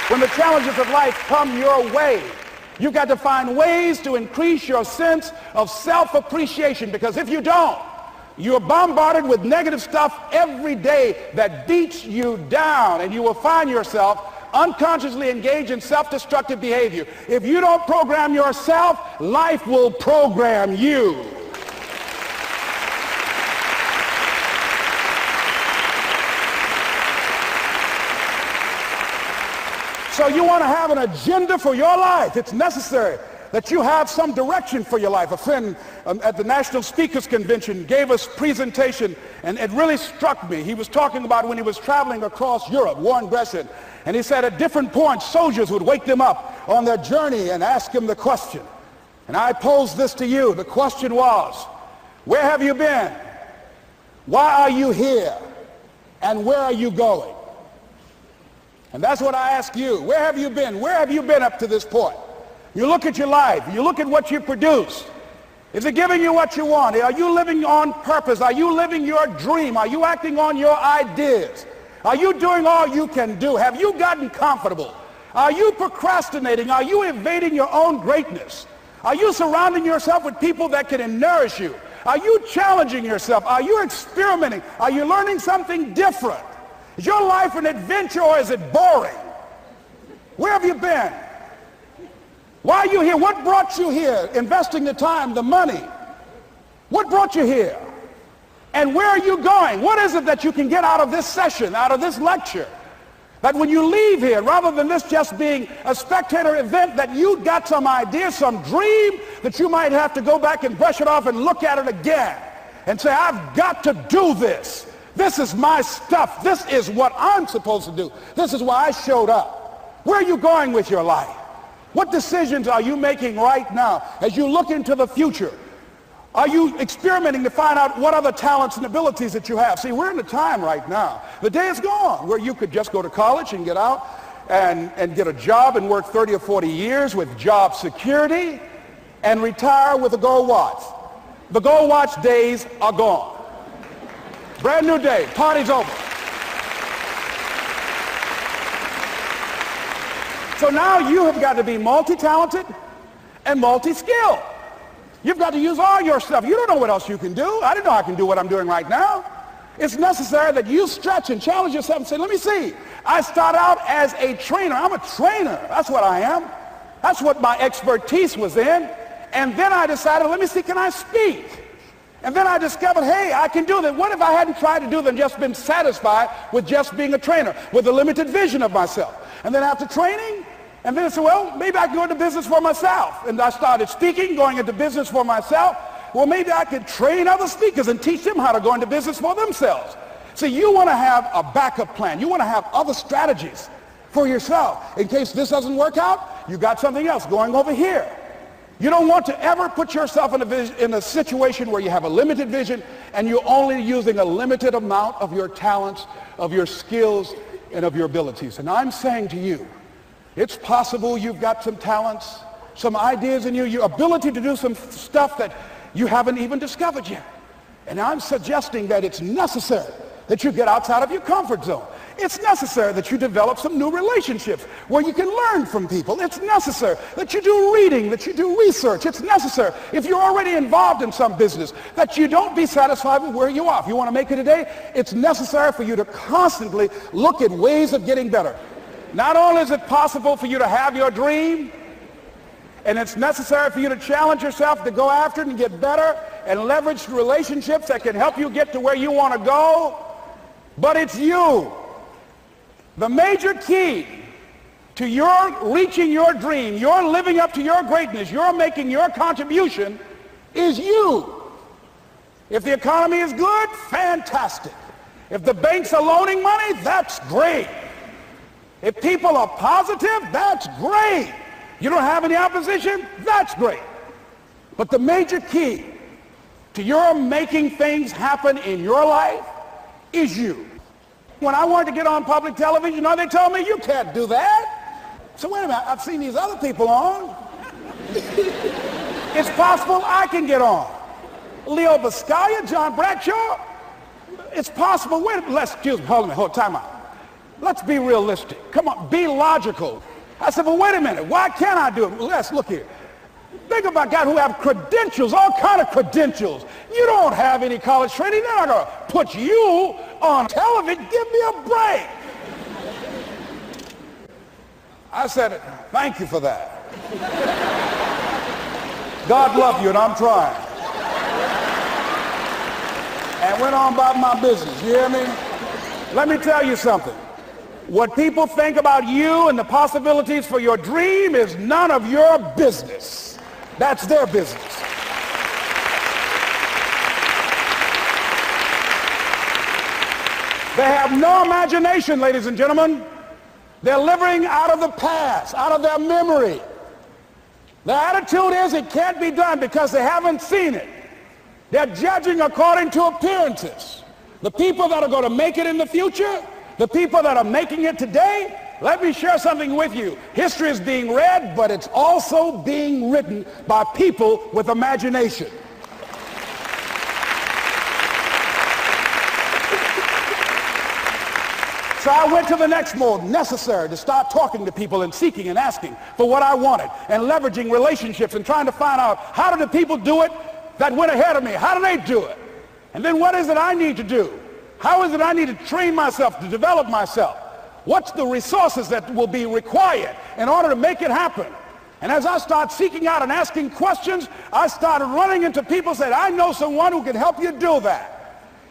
When the challenges of life come your way, you've got to find ways to increase your sense of self-appreciation, because if you don't, you're bombarded with negative stuff every day that beats you down, and you will find yourself unconsciously engaged in self-destructive behavior. If you don't program yourself, life will program you. So you want to have an agenda for your life. It's necessary that you have some direction for your life. A friend at the National Speakers Convention gave us a presentation, and it really struck me. He was talking about when he was traveling across Europe, war and aggression, and he said at different points, soldiers would wake them up on their journey and ask them the question. And I posed this to you. The question was, where have you been? Why are you here? And where are you going? And that's what I ask you. Where have you been? Where have you been up to this point? You look at your life. You look at what you produce. Is it giving you what you want? Are you living on purpose? Are you living your dream? Are you acting on your ideas? Are you doing all you can do? Have you gotten comfortable? Are you procrastinating? Are you evading your own greatness? Are you surrounding yourself with people that can nourish you? Are you challenging yourself? Are you experimenting? Are you learning something different? Is your life an adventure, or is it boring? Where have you been? Why are you here? What brought you here? Investing the time, the money. What brought you here? And where are you going? What is it that you can get out of this session, out of this lecture? That when you leave here, rather than this just being a spectator event, that you got some idea, some dream, that you might have to go back and brush it off and look at it again and say, I've got to do this. This is my stuff. This is what I'm supposed to do. This is why I showed up. Where are you going with your life? What decisions are you making right now as you look into the future? Are you experimenting to find out what other talents and abilities that you have? See, we're in a time right now. The day is gone where you could just go to college and get out and get a job and work 30 or 40 years with job security and retire with a gold watch. The gold watch days are gone. Brand new day. Party's over. So now you have got to be multi-talented and multi-skilled. You've got to use all your stuff. You don't know what else you can do. I didn't know I can do what I'm doing right now. It's necessary that you stretch and challenge yourself and say, let me see. I start out as a trainer. I'm a trainer. That's what I am. That's what my expertise was in. And then I decided, let me see, can I speak? And then I discovered, hey, I can do that. What if I hadn't tried to do that and just been satisfied with just being a trainer, with a limited vision of myself? And then after training, and then I said, well, maybe I can go into business for myself. And I started speaking, going into business for myself. Well, maybe I could train other speakers and teach them how to go into business for themselves. See, you want to have a backup plan. You want to have other strategies for yourself. In case this doesn't work out, you got something else going over here. You don't want to ever put yourself in a situation where you have a limited vision and you're only using a limited amount of your talents, of your skills, and of your abilities. And I'm saying to you, it's possible you've got some talents, some ideas in you, your ability to do some stuff that you haven't even discovered yet. And I'm suggesting that it's necessary that you get outside of your comfort zone. It's necessary that you develop some new relationships where you can learn from people. It's necessary that you do reading, that you do research. It's necessary, if you're already involved in some business, that you don't be satisfied with where you are. If you want to make it today, it's necessary for you to constantly look at ways of getting better. Not only is it possible for you to have your dream, and it's necessary for you to challenge yourself to go after it and get better and leverage relationships that can help you get to where you want to go, but it's you. The major key to your reaching your dream, your living up to your greatness, your making your contribution is you. If the economy is good, fantastic. If the banks are loaning money, that's great. If people are positive, that's great. You don't have any opposition, that's great. But the major key to your making things happen in your life is you. When I wanted to get on public television, you know, they told me, you can't do that. So wait a minute, I've seen these other people on. It's possible I can get on. Leo Biscaya, John Bradshaw. It's possible, excuse me, hold on, time out. Let's be realistic. Come on, be logical. I said, well, wait a minute. Why can't I do it? Well, let's look here. Think about guys who have credentials, all kind of credentials. You don't have any college training. They're not going to put you on television. Give me a break. I said, thank you for that. God love you, and I'm trying. And went on about my business. You hear me? Let me tell you something. What people think about you and the possibilities for your dream is none of your business. That's their business. They have no imagination, ladies and gentlemen. They're living out of the past, out of their memory. Their attitude is it can't be done because they haven't seen it. They're judging according to appearances. The people that are going to make it in the future, the people that are making it today, let me share something with you. History is being read, but it's also being written by people with imagination. So I went to the next mode, necessary, to start talking to people and seeking and asking for what I wanted and leveraging relationships and trying to find out how do the people do it that went ahead of me? How do they do it? And then what is it I need to do? How is it I need to train myself, to develop myself? What's the resources that will be required in order to make it happen? And as I start seeking out and asking questions, I started running into people who said, I know someone who can help you do that.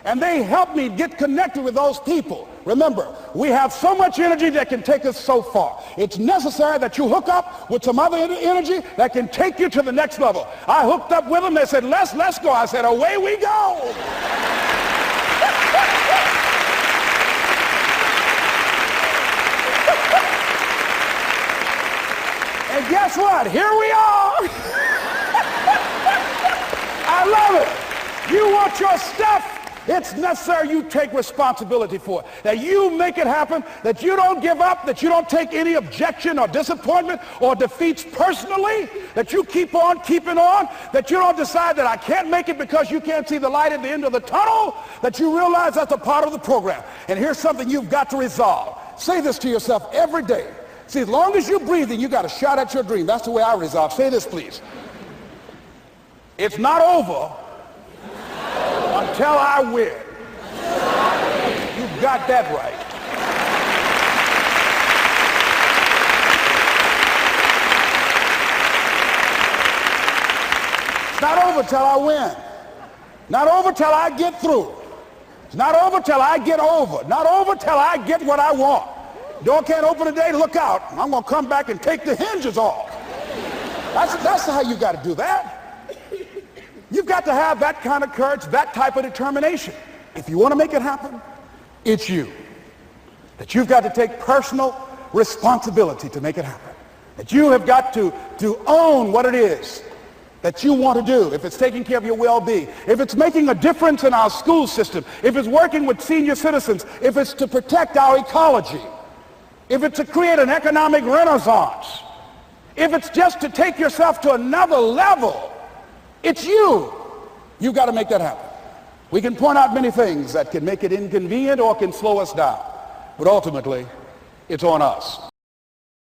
And they helped me get connected with those people. Remember, we have so much energy that can take us so far. It's necessary that you hook up with some other energy that can take you to the next level. I hooked up with them. They said, let's go. I said, away we go. And guess what? Here we are. I love it. You want your stuff? It's necessary you take responsibility for it, that you make it happen, that you don't give up, that you don't take any objection or disappointment or defeats personally, that you keep on keeping on, that you don't decide that I can't make it because you can't see the light at the end of the tunnel, that you realize that's a part of the program. And here's something you've got to resolve. Say this to yourself every day. See, as long as you're breathing, you got a shot at your dream. That's the way I resolve. Say this, please. It's not over until I win. You got that right. It's not over till I win. Not over till I get through. It's not over till I get over. Not over till I get what I want. Door can't open today, look out. I'm going to come back and take the hinges off. That's how you got to do that. You've got to have that kind of courage, that type of determination. If you want to make it happen, it's you. That you've got to take personal responsibility to make it happen. That you have got to own what it is that you want to do. If it's taking care of your well-being, if it's making a difference in our school system, if it's working with senior citizens, if it's to protect our ecology, if it's to create an economic renaissance, if it's just to take yourself to another level, it's you. You've got to make that happen. We can point out many things that can make it inconvenient or can slow us down, but ultimately, it's on us.